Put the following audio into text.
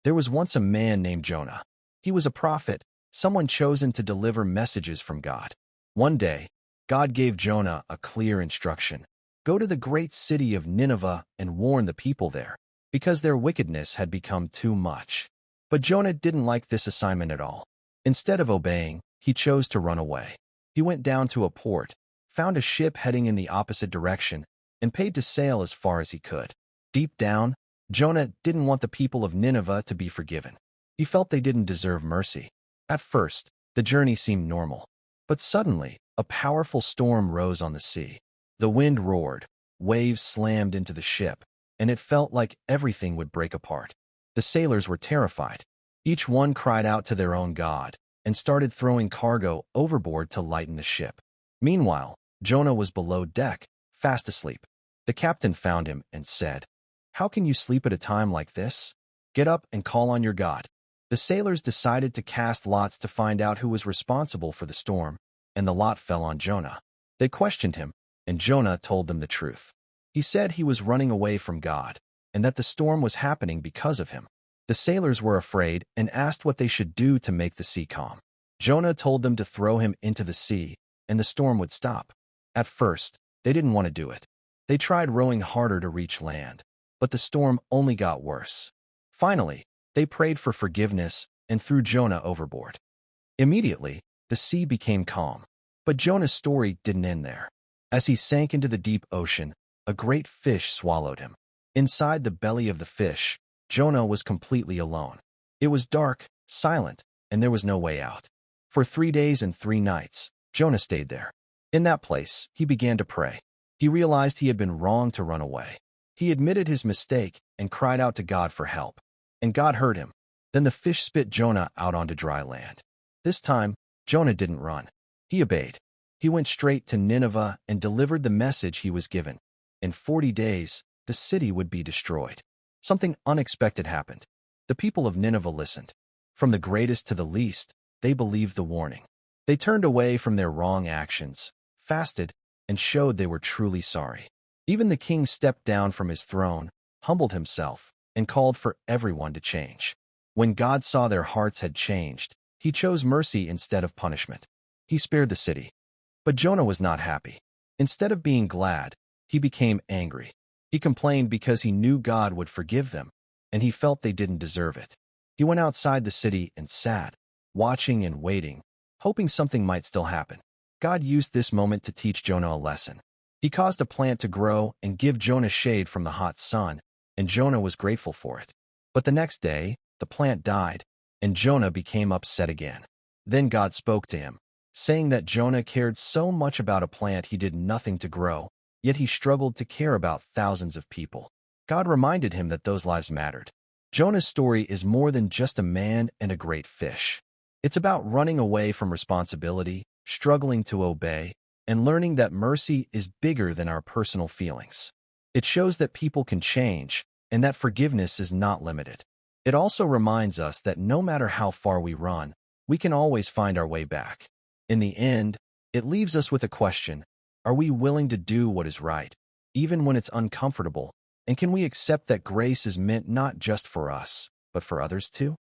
There was once a man named Jonah. He was a prophet, someone chosen to deliver messages from God. One day, God gave Jonah a clear instruction. Go to the great city of Nineveh and warn the people there, because their wickedness had become too much. But Jonah didn't like this assignment at all. Instead of obeying, he chose to run away. He went down to a port, found a ship heading in the opposite direction, and paid to sail as far as he could. Deep down, Jonah didn't want the people of Nineveh to be forgiven. He felt they didn't deserve mercy. At first, the journey seemed normal. But suddenly, a powerful storm rose on the sea. The wind roared, waves slammed into the ship, and it felt like everything would break apart. The sailors were terrified. Each one cried out to their own god and started throwing cargo overboard to lighten the ship. Meanwhile, Jonah was below deck, fast asleep. The captain found him and said, "How can you sleep at a time like this? Get up and call on your God." The sailors decided to cast lots to find out who was responsible for the storm, and the lot fell on Jonah. They questioned him, and Jonah told them the truth. He said he was running away from God, and that the storm was happening because of him. The sailors were afraid and asked what they should do to make the sea calm. Jonah told them to throw him into the sea, and the storm would stop. At first, they didn't want to do it. They tried rowing harder to reach land, but the storm only got worse. Finally, they prayed for forgiveness and threw Jonah overboard. Immediately, the sea became calm. But Jonah's story didn't end there. As he sank into the deep ocean, a great fish swallowed him. Inside the belly of the fish, Jonah was completely alone. It was dark, silent, and there was no way out. For 3 days and 3 nights, Jonah stayed there. In that place, he began to pray. He realized he had been wrong to run away. He admitted his mistake and cried out to God for help. And God heard him. Then the fish spit Jonah out onto dry land. This time, Jonah didn't run. He obeyed. He went straight to Nineveh and delivered the message he was given. In 40 days, the city would be destroyed. Something unexpected happened. The people of Nineveh listened. From the greatest to the least, they believed the warning. They turned away from their wrong actions, fasted, and showed they were truly sorry. Even the king stepped down from his throne, humbled himself, and called for everyone to change. When God saw their hearts had changed, he chose mercy instead of punishment. He spared the city. But Jonah was not happy. Instead of being glad, he became angry. He complained because he knew God would forgive them, and he felt they didn't deserve it. He went outside the city and sat, watching and waiting, hoping something might still happen. God used this moment to teach Jonah a lesson. He caused a plant to grow and give Jonah shade from the hot sun, and Jonah was grateful for it. But the next day, the plant died, and Jonah became upset again. Then God spoke to him, saying that Jonah cared so much about a plant he did nothing to grow, yet he struggled to care about thousands of people. God reminded him that those lives mattered. Jonah's story is more than just a man and a great fish. It's about running away from responsibility, struggling to obey, and learning that mercy is bigger than our personal feelings. It shows that people can change, and that forgiveness is not limited. It also reminds us that no matter how far we run, we can always find our way back. In the end, it leaves us with a question: are we willing to do what is right, even when it's uncomfortable? And can we accept that grace is meant not just for us, but for others too?